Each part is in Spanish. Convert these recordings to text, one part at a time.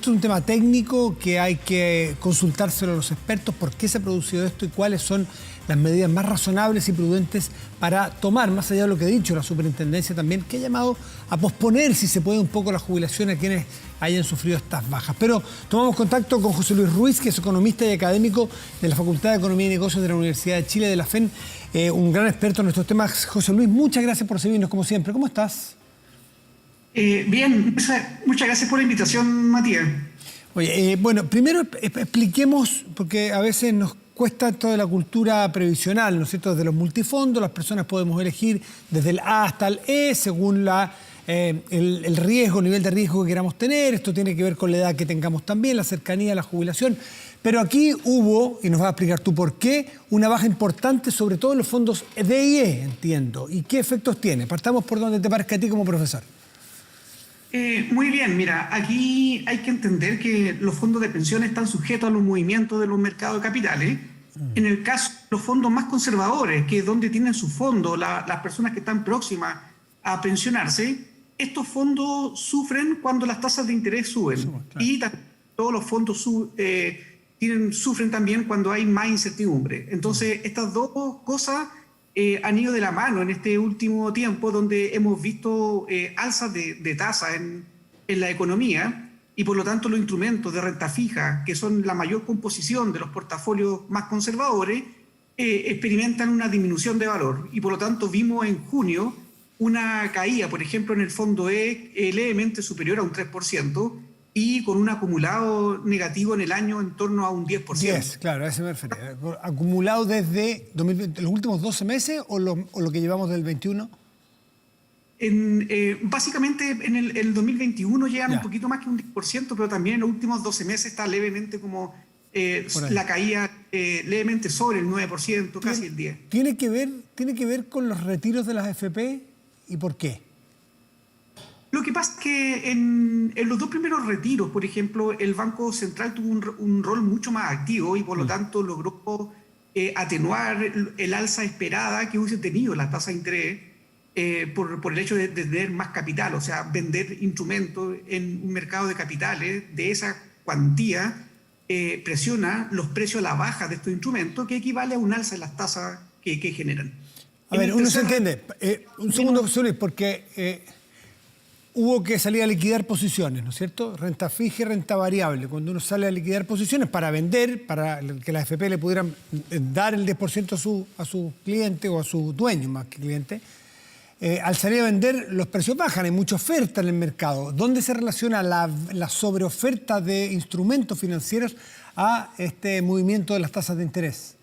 esto es un tema técnico que hay que consultárselo a los expertos, por qué se ha producido esto y cuáles son las medidas más razonables y prudentes para tomar, más allá de lo que ha dicho la superintendencia también, que ha llamado a posponer, si se puede, un poco la jubilación a quienes hayan sufrido estas bajas. Pero tomamos contacto con José Luis Ruiz, que es economista y académico de la Facultad de Economía y Negocios de la Universidad de Chile, de la FEN, un gran experto en estos temas. José Luis, muchas gracias por seguirnos como siempre. ¿Cómo estás? Bien, muchas gracias por la invitación, Matías. Oye, bueno, primero expliquemos, porque a veces nos cuesta toda la cultura previsional, ¿no es cierto? Desde los multifondos, las personas podemos elegir desde el A hasta el E, según el riesgo, el nivel de riesgo que queramos tener. Esto tiene que ver con la edad que tengamos también, la cercanía a la jubilación. Pero aquí hubo, y nos vas a explicar tú por qué, una baja importante, sobre todo en los fondos D y E, entiendo. ¿Y qué efectos tiene? Partamos por donde te parezca a ti como profesor. Muy bien, mira, aquí hay que entender que los fondos de pensiones están sujetos a los movimientos de los mercados de capitales. En el caso de los fondos más conservadores, que es donde tienen su fondo las personas que están próximas a pensionarse, estos fondos sufren cuando las tasas de interés suben. Claro. Y todos los fondos sufren también cuando hay más incertidumbre. Entonces, estas dos cosas han ido de la mano en este último tiempo, donde hemos visto alzas de tasas en la economía, y por lo tanto los instrumentos de renta fija, que son la mayor composición de los portafolios más conservadores, experimentan una disminución de valor. Y por lo tanto vimos en junio una caída, por ejemplo, en el fondo E levemente superior a un 3%, y con un acumulado negativo en el año en torno a un 10%. 10, claro, a eso me refería. ¿Acumulado desde 2020, los últimos 12 meses o lo que llevamos del 21? Básicamente en el 2021 llegan un poquito más que un 10%, pero también en los últimos 12 meses está levemente como la caída levemente sobre el 9%, casi el 10%. ¿Tiene que ver con los retiros de las AFP y por qué? Lo que pasa es que en los dos primeros retiros, por ejemplo, el Banco Central tuvo un rol mucho más activo y por lo tanto logró atenuar el alza esperada que hubiese tenido la tasa de interés por el hecho de tener más capital, o sea, vender instrumentos en un mercado de capitales de esa cuantía presiona los precios a la baja de estos instrumentos, que equivale a un alza en las tasas que generan. A ver, uno se entiende. Un segundo, José, porque hubo que salir a liquidar posiciones, ¿no es cierto? Renta fija y renta variable. Cuando uno sale a liquidar posiciones para vender, para que las AFP le pudieran dar el 10% a su cliente o a su dueño más que cliente, al salir a vender los precios bajan, hay mucha oferta en el mercado. ¿Dónde se relaciona la sobreoferta de instrumentos financieros a este movimiento de las tasas de interés?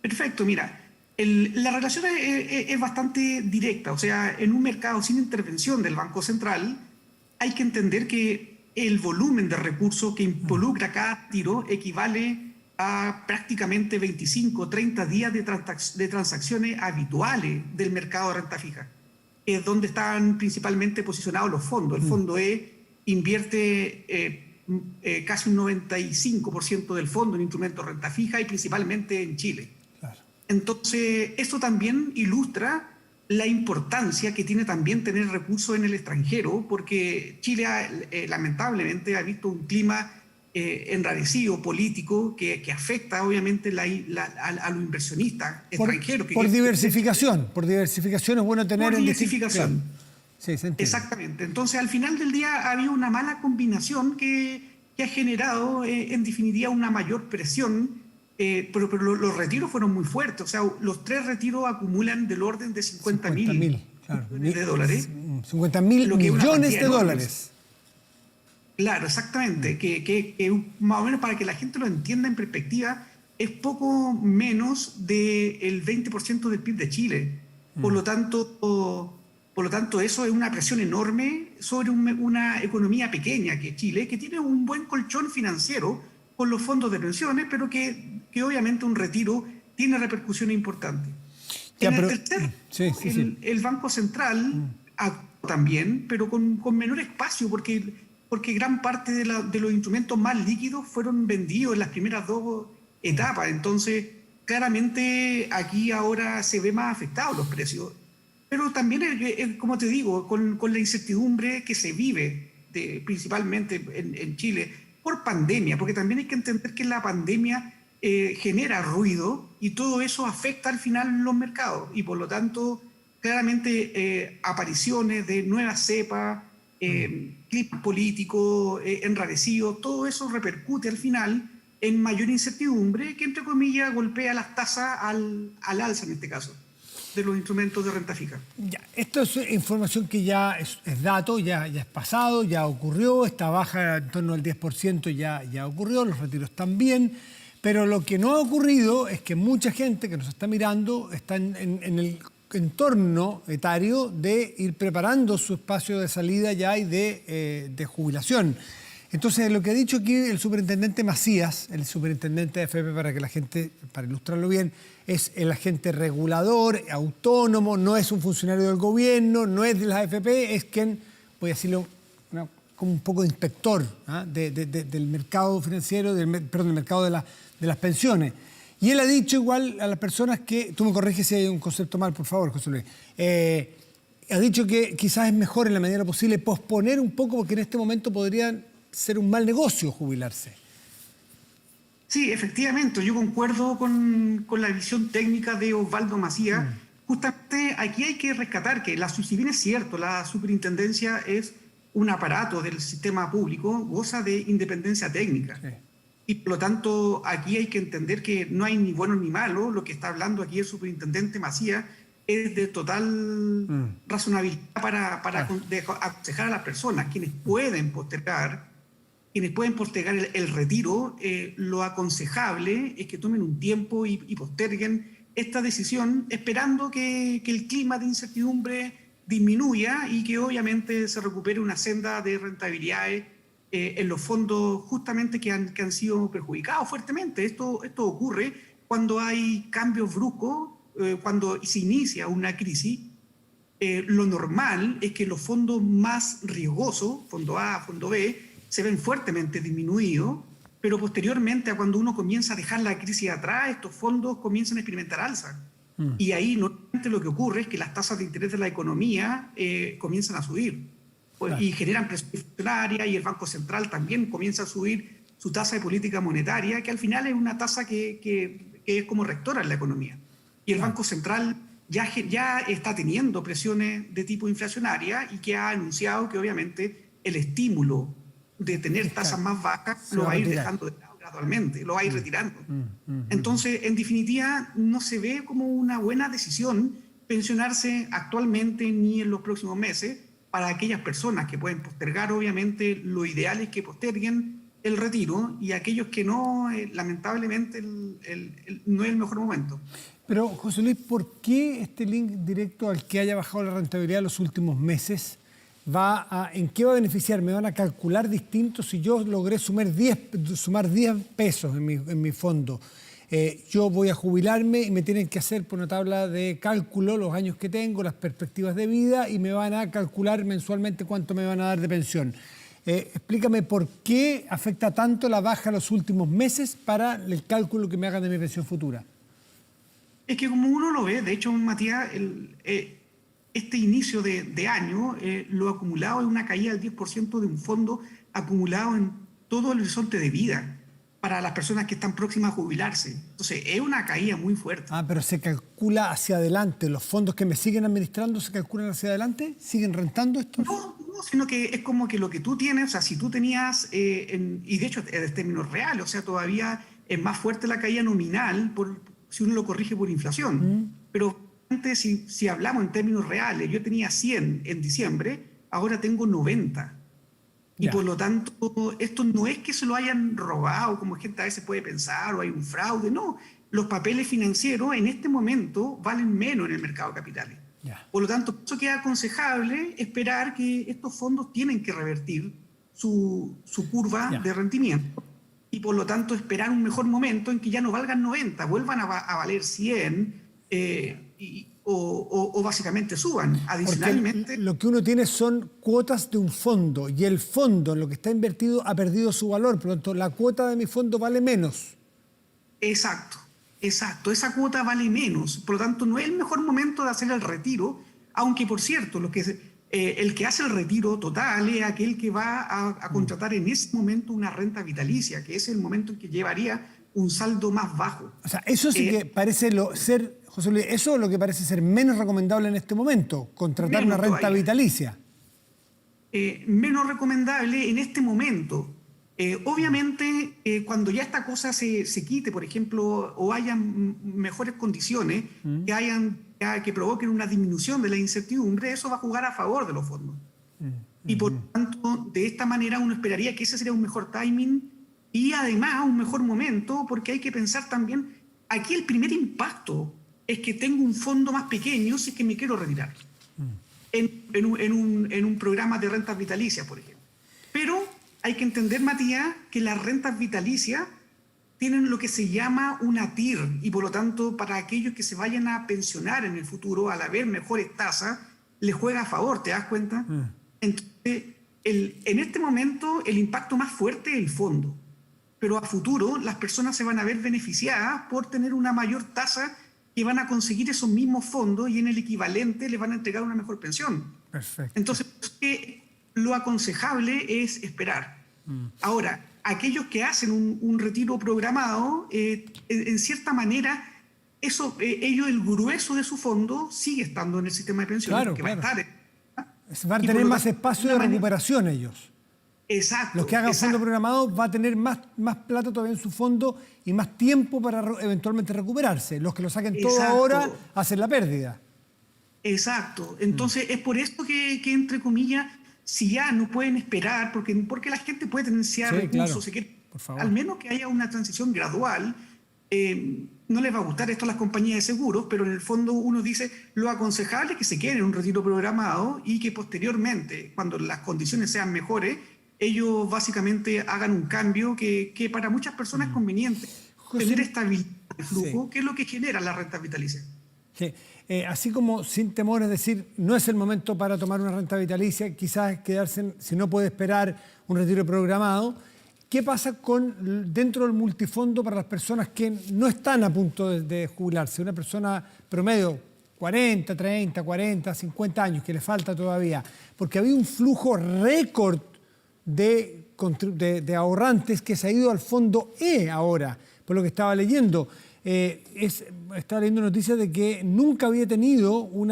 Perfecto, mira. La relación es bastante directa, o sea, en un mercado sin intervención del Banco Central hay que entender que el volumen de recursos que involucra cada tiro equivale a prácticamente 25 o 30 días de transacciones habituales del mercado de renta fija, que es donde están principalmente posicionados los fondos. El fondo E invierte casi un 95% del fondo en instrumentos de renta fija y principalmente en Chile. Entonces, esto también ilustra la importancia que tiene también tener recursos en el extranjero, porque Chile lamentablemente ha visto un clima enrarecido, político, que afecta obviamente a los inversionistas extranjeros. Por diversificación es bueno tener... Por diversificación. Sí, se entiende. Exactamente. Entonces, al final del día ha habido una mala combinación que ha generado, en definitiva, una mayor presión. Pero los retiros fueron muy fuertes, o sea, los 3 retiros acumulan del orden de 50.000 claro, millones de dólares. 50.000 millones de dólares. Claro, exactamente, que más o menos para que la gente lo entienda en perspectiva, es poco menos del 20% del PIB de Chile. Por lo tanto, eso es una presión enorme sobre una economía pequeña que es Chile, que tiene un buen colchón financiero con los fondos de pensiones, pero que obviamente un retiro tiene repercusiones importantes. El Banco Central actuó también, pero con menor espacio, porque gran parte de los instrumentos más líquidos fueron vendidos en las primeras 2 etapas. Entonces, claramente aquí ahora se ve más afectados los precios. Pero también, como te digo, con la incertidumbre que se vive principalmente en Chile, por pandemia, porque también hay que entender que la pandemia genera ruido y todo eso afecta al final los mercados y por lo tanto claramente apariciones de nuevas cepas, climas políticos enrarecidos, todo eso repercute al final en mayor incertidumbre que entre comillas golpea las tasas al alza en este caso de los instrumentos de renta fija. Ya, esto es información que ya es dato, ya es pasado, ya ocurrió, esta baja en torno al 10% ya ocurrió, los retiros también, pero lo que no ha ocurrido es que mucha gente que nos está mirando está en el entorno etario de ir preparando su espacio de salida ya y de jubilación. Entonces, lo que ha dicho aquí el superintendente Macías, el superintendente de AFP, para que la gente, para ilustrarlo bien, es el agente regulador, autónomo, no es un funcionario del gobierno, no es de la AFP, es quien, voy a decirlo, como un poco de inspector del mercado financiero, del mercado de las pensiones. Y él ha dicho igual a las personas que, tú me corriges si hay un concepto mal, por favor, José Luis, ha dicho que quizás es mejor en la medida posible posponer un poco porque en este momento podrían ser un mal negocio jubilarse. Sí, efectivamente, yo concuerdo con la visión técnica de Osvaldo Macías. Justamente aquí hay que rescatar que si bien es cierto, la superintendencia es un aparato del sistema público, goza de independencia técnica. Sí. Y por lo tanto, aquí hay que entender que no hay ni bueno ni malo. Lo que está hablando aquí el superintendente Macías es de total razonabilidad para aconsejar a las personas, quienes pueden postergar el retiro. Lo aconsejable es que tomen un tiempo y posterguen esta decisión, esperando que el clima de incertidumbre disminuya y que obviamente se recupere una senda de rentabilidades en los fondos justamente que han sido perjudicados fuertemente. Esto ocurre cuando hay cambios bruscos, cuando se inicia una crisis. Lo normal es que los fondos más riesgosos, fondo A, fondo B, se ven fuertemente disminuidos, pero posteriormente a cuando uno comienza a dejar la crisis atrás, estos fondos comienzan a experimentar alza. Y ahí normalmente lo que ocurre es que las tasas de interés de la economía comienzan a subir y generan presión inflacionaria y el Banco Central también comienza a subir su tasa de política monetaria, que al final es una tasa que es como rectora en la economía. Y el Banco Central ya está teniendo presiones de tipo inflacionaria y que ha anunciado que obviamente el estímulo de tener tasas más bajas lo va a ir dejando de lado gradualmente, lo va a ir retirando. Entonces, en definitiva, no se ve como una buena decisión pensionarse actualmente ni en los próximos meses. Para aquellas personas que pueden postergar, obviamente, lo ideal es que posterguen el retiro y aquellos que no, lamentablemente, no es el mejor momento. Pero, José Luis, ¿por qué este link directo al que haya bajado la rentabilidad en los últimos meses ¿en qué va a beneficiar? ¿Me van a calcular distinto si yo logré sumar 10 pesos en mi fondo? Yo voy a jubilarme y me tienen que hacer por una tabla de cálculo los años que tengo, las perspectivas de vida y me van a calcular mensualmente cuánto me van a dar de pensión. Explícame por qué afecta tanto la baja en los últimos meses para el cálculo que me hagan de mi pensión futura. Es que como uno lo ve, de hecho, Matías, este inicio de año, lo acumulado es una caída del 10% de un fondo acumulado en todo el horizonte de vida para las personas que están próximas a jubilarse. Entonces, es una caída muy fuerte. Pero se calcula hacia adelante. ¿Los fondos que me siguen administrando se calculan hacia adelante? ¿Siguen rentando esto? No, sino que es como que lo que tú tienes, o sea, si tú tenías, y de hecho en términos reales, o sea, todavía es más fuerte la caída nominal si uno lo corrige por inflación. Pero si hablamos en términos reales, yo tenía 100 en diciembre, ahora tengo 90. Y por lo tanto, esto no es que se lo hayan robado, como gente a veces puede pensar, o hay un fraude. No, los papeles financieros en este momento valen menos en el mercado de capitales. Por lo tanto, eso queda aconsejable esperar que estos fondos tienen que revertir su curva de rendimiento. Y por lo tanto, esperar un mejor momento en que ya no valgan 90, vuelvan a valer 100 o básicamente suban. Adicionalmente, porque lo que uno tiene son cuotas de un fondo y el fondo en lo que está invertido ha perdido su valor, por lo tanto la cuota de mi fondo vale menos. Exacto, esa cuota vale menos, por lo tanto no es el mejor momento de hacer el retiro, aunque por cierto, El que hace el retiro total es aquel que va a contratar en ese momento una renta vitalicia, que es el momento en que llevaría un saldo más bajo. O sea, eso sí que parece ser, José Luis, eso es lo que parece ser menos recomendable en este momento, contratar una renta vitalicia. Menos recomendable en este momento. Obviamente, cuando ya esta cosa se quite, por ejemplo, o hayan mejores condiciones que provoquen una disminución de la incertidumbre, eso va a jugar a favor de los fondos. Y por lo tanto, de esta manera uno esperaría que ese sería un mejor timing y además un mejor momento, porque hay que pensar también, aquí el primer impacto es que tengo un fondo más pequeño si es que me quiero retirar. En un programa de rentas vitalicias, por ejemplo. Pero hay que entender, Matías, que las rentas vitalicias tienen lo que se llama una TIR y por lo tanto para aquellos que se vayan a pensionar en el futuro al haber mejores tasas, les juega a favor, ¿te das cuenta? Entonces, en este momento el impacto más fuerte es el fondo, pero a futuro las personas se van a ver beneficiadas por tener una mayor tasa que van a conseguir esos mismos fondos y en el equivalente les van a entregar una mejor pensión. Perfecto. Entonces, lo aconsejable es esperar. Ahora, aquellos que hacen un retiro programado, en cierta manera, ellos, el grueso de su fondo sigue estando en el sistema de pensiones. Claro, que claro. va a estar. Van a tener más espacio de recuperación ellos. Exacto. Los que hagan fondo programado va a tener más plata todavía en su fondo y más tiempo para eventualmente recuperarse. Los que lo saquen todo ahora hacen la pérdida. Exacto. Entonces es por esto que entre comillas, si ya no pueden esperar, porque la gente puede tener recursos, claro. Al menos que haya una transición gradual. No les va a gustar esto a las compañías de seguros, pero en el fondo uno dice lo aconsejable es que se queden en un retiro programado y que posteriormente, cuando las condiciones sean mejores, ellos básicamente hagan un cambio que para muchas personas es conveniente. Tener estabilidad de flujo, que es lo que genera la renta vitalicia. Sí. Así como sin temor, es decir, no es el momento para tomar una renta vitalicia, quizás quedarse, si no puede esperar un retiro programado. ¿Qué pasa dentro del multifondo para las personas que no están a punto de jubilarse? Una persona promedio, 40, 30, 40, 50 años, que le falta todavía, porque había un flujo récord de ahorrantes que se ha ido al fondo E ahora, por lo que estaba leyendo. Estaba leyendo noticias de que nunca había tenido hubo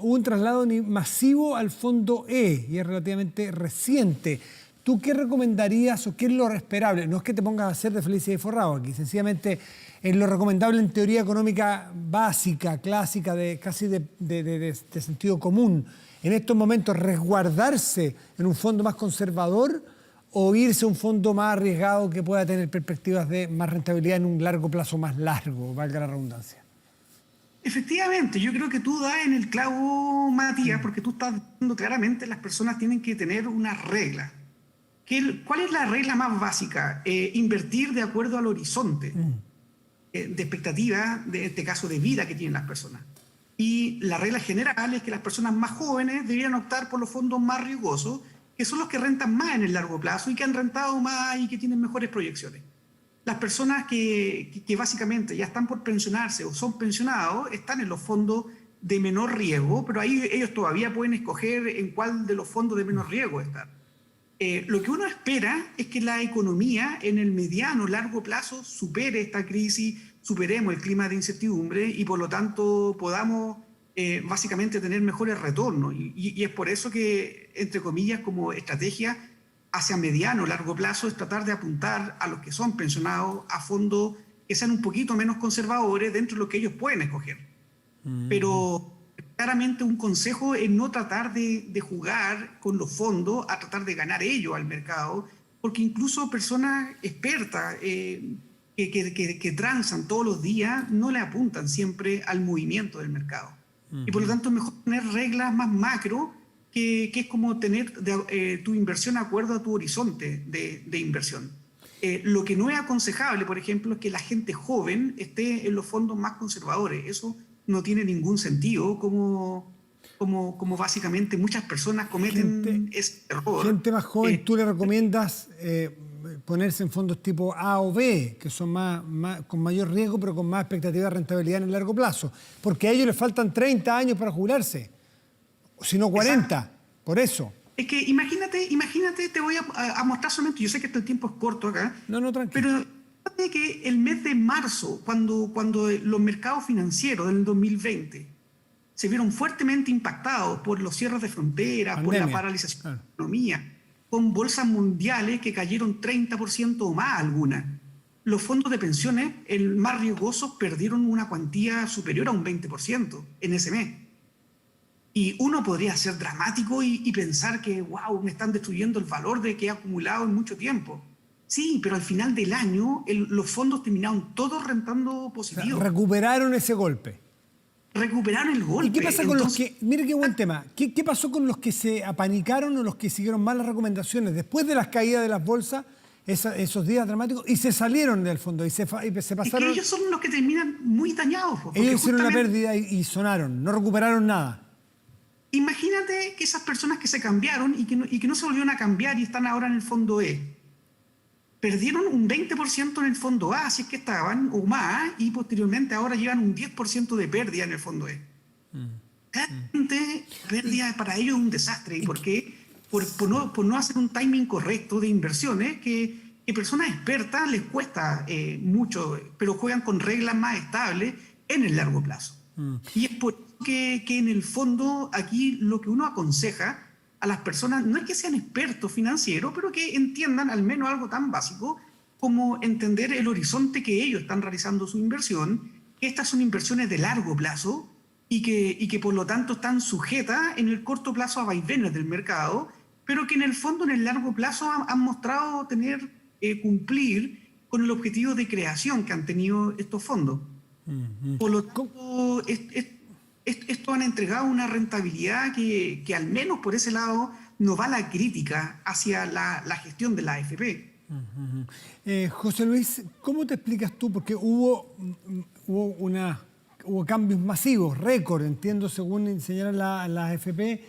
un traslado masivo al fondo E y es relativamente reciente. ¿Tú qué recomendarías o qué es lo esperable? No es que te pongas a hacer de felicidad y forrado aquí, sencillamente es lo recomendable en teoría económica básica, clásica, casi de sentido común. En estos momentos, resguardarse en un fondo más conservador o irse a un fondo más arriesgado que pueda tener perspectivas de más rentabilidad en un largo plazo más largo, valga la redundancia. Efectivamente, yo creo que tú das en el clavo, Matías, porque tú estás diciendo claramente las personas tienen que tener una regla. ¿Cuál es la regla más básica? Invertir de acuerdo al horizonte de expectativa, de este caso de vida que tienen las personas. Y la regla general es que las personas más jóvenes deberían optar por los fondos más riesgosos, que son los que rentan más en el largo plazo y que han rentado más y que tienen mejores proyecciones. Las personas que básicamente ya están por pensionarse o son pensionados están en los fondos de menor riesgo, pero ahí ellos todavía pueden escoger en cuál de los fondos de menor riesgo están. Lo que uno espera es que la economía en el mediano largo plazo supere esta crisis, superemos el clima de incertidumbre y por lo tanto podamos básicamente tener mejores retornos. Y es por eso que, entre comillas, como estrategia hacia mediano largo plazo es tratar de apuntar a los que son pensionados a fondos que sean un poquito menos conservadores dentro de lo que ellos pueden escoger. Pero claramente un consejo es no tratar de jugar con los fondos a tratar de ganar ellos al mercado, porque incluso personas expertas que transan todos los días no le apuntan siempre al movimiento del mercado. Y por lo tanto es mejor tener reglas más macro que es como tener tu inversión de acuerdo a tu horizonte de inversión. Lo que no es aconsejable, por ejemplo, es que la gente joven esté en los fondos más conservadores. Eso no tiene ningún sentido, como básicamente muchas personas cometen ese error. Gente más joven, ¿tú le recomiendas ponerse en fondos tipo A o B, que son con mayor riesgo, pero con más expectativa de rentabilidad en el largo plazo? Porque a ellos les faltan 30 años para jubilarse. sino 40, por eso. Es que imagínate, te voy a mostrar solamente, yo sé que el tiempo es corto acá, No, tranquilo. pero fíjate que el mes de marzo, cuando los mercados financieros del 2020 se vieron fuertemente impactados por los cierres de fronteras, por la paralización de la economía, con bolsas mundiales que cayeron 30% o más algunas. Los fondos de pensiones, el más riesgosos, perdieron una cuantía superior a un 20% en ese mes. Y uno podría ser dramático y pensar que, wow, me están destruyendo el valor de que he acumulado en mucho tiempo. Sí, pero al final del año los fondos terminaron todos rentando positivo. O sea, recuperaron ese golpe. Recuperaron el golpe. ¿Y qué pasa con los que, mire qué buen tema, ¿qué pasó con los que se apanicaron o los que siguieron mal las recomendaciones después de las caídas de las bolsas, esos días dramáticos, y se salieron del fondo y se pasaron? Es que ellos son los que terminan muy dañados. Ellos hicieron una pérdida y sonaron, no recuperaron nada. Imagínate que esas personas que se cambiaron y que no se volvieron a cambiar y están ahora en el fondo E, perdieron un 20% en el fondo A, si es que estaban, o más, y posteriormente ahora llevan un 10% de pérdida en el fondo E. Claramente, pérdida para ellos es un desastre. ¿Y por qué? Por no hacer un timing correcto de inversiones que personas expertas les cuesta mucho, pero juegan con reglas más estables en el largo plazo. Y es por eso que en el fondo aquí lo que uno aconseja a las personas no es que sean expertos financieros, pero que entiendan al menos algo tan básico como entender el horizonte que ellos están realizando su inversión, que estas son inversiones de largo plazo y que por lo tanto están sujetas en el corto plazo a vaivenes del mercado, pero que en el fondo en el largo plazo han mostrado cumplir con el objetivo de creación que han tenido estos fondos. Por lo tanto, esto han entregado una rentabilidad que al menos por ese lado no va la crítica hacia la gestión de la AFP. José Luis, ¿cómo te explicas tú? Porque hubo cambios masivos, récord, entiendo, según señalan la AFP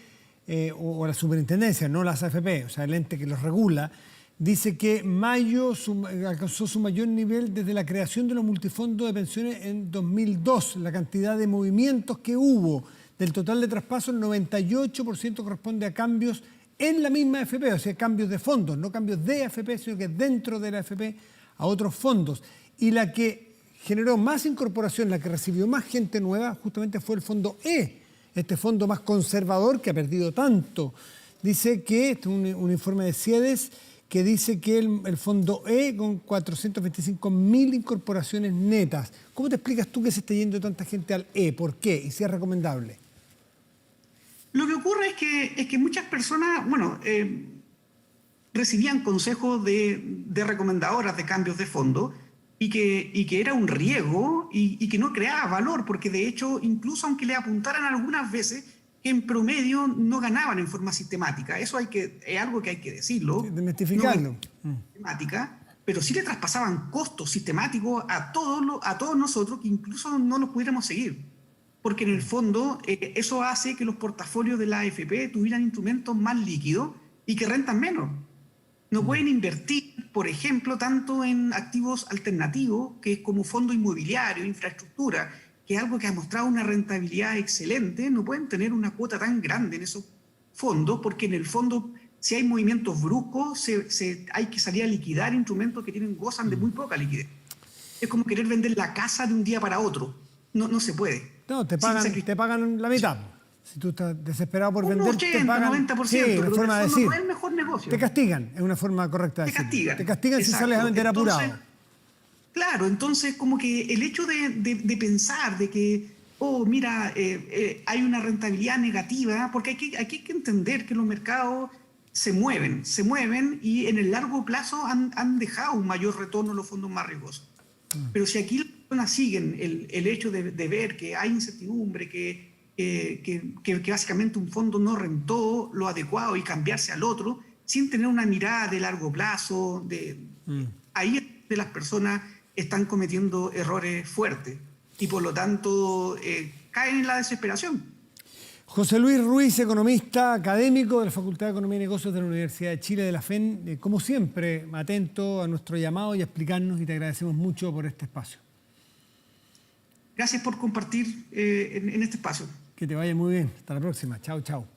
o la superintendencia, no las AFP, o sea, el ente que los regula. Dice que mayo alcanzó su mayor nivel desde la creación de los multifondos de pensiones en 2002. La cantidad de movimientos que hubo del total de traspasos, el 98% corresponde a cambios en la misma AFP, o sea, cambios de fondos, no cambios de AFP, sino que dentro de la AFP a otros fondos. Y la que generó más incorporación, la que recibió más gente nueva, justamente fue el fondo E, este fondo más conservador que ha perdido tanto. Dice que, este es un informe de CIEDES, que dice que el fondo E con 425.000 incorporaciones netas. ¿Cómo te explicas tú que se esté yendo tanta gente al E? ¿Por qué? ¿Y si es recomendable? Lo que ocurre es que muchas personas, recibían consejos de recomendadoras de cambios de fondo y que era un riesgo y que no creaba valor, porque de hecho, incluso aunque le apuntaran algunas veces, en promedio no ganaban en forma sistemática. Eso es algo que hay que decirlo. Desmitificarlo. No sistemática, pero sí le traspasaban costos sistemáticos a todos nosotros que incluso no los pudiéramos seguir. Porque en el fondo eso hace que los portafolios de la AFP tuvieran instrumentos más líquidos y que rentan menos. No pueden invertir, por ejemplo, tanto en activos alternativos, que es como fondo inmobiliario, infraestructura, que es algo que ha mostrado una rentabilidad excelente. No pueden tener una cuota tan grande en esos fondos, porque en el fondo, si hay movimientos bruscos, hay que salir a liquidar instrumentos que gozan de muy poca liquidez. Es como querer vender la casa de un día para otro. No se puede. No, te pagan la mitad. Si tú estás desesperado por vender, 80, te pagan... 90%, sí, pero forma de decir. no es el mejor negocio. Te castigan, es una forma correcta de decir. Te castigan si sales a vender apurado. Claro, entonces como que el hecho de pensar de que, hay una rentabilidad negativa, porque aquí hay que entender que los mercados se mueven y en el largo plazo han dejado un mayor retorno a los fondos más riesgosos. Pero si aquí las personas siguen el hecho de ver que hay incertidumbre, que básicamente un fondo no rentó lo adecuado y cambiarse al otro, sin tener una mirada de largo plazo, ahí es donde las personas están cometiendo errores fuertes y por lo tanto caen en la desesperación. José Luis Ruiz, economista académico de la Facultad de Economía y Negocios de la Universidad de Chile de la FEN, como siempre, atento a nuestro llamado y a explicarnos, y te agradecemos mucho por este espacio. Gracias por compartir en este espacio. Que te vaya muy bien. Hasta la próxima. Chao, chao.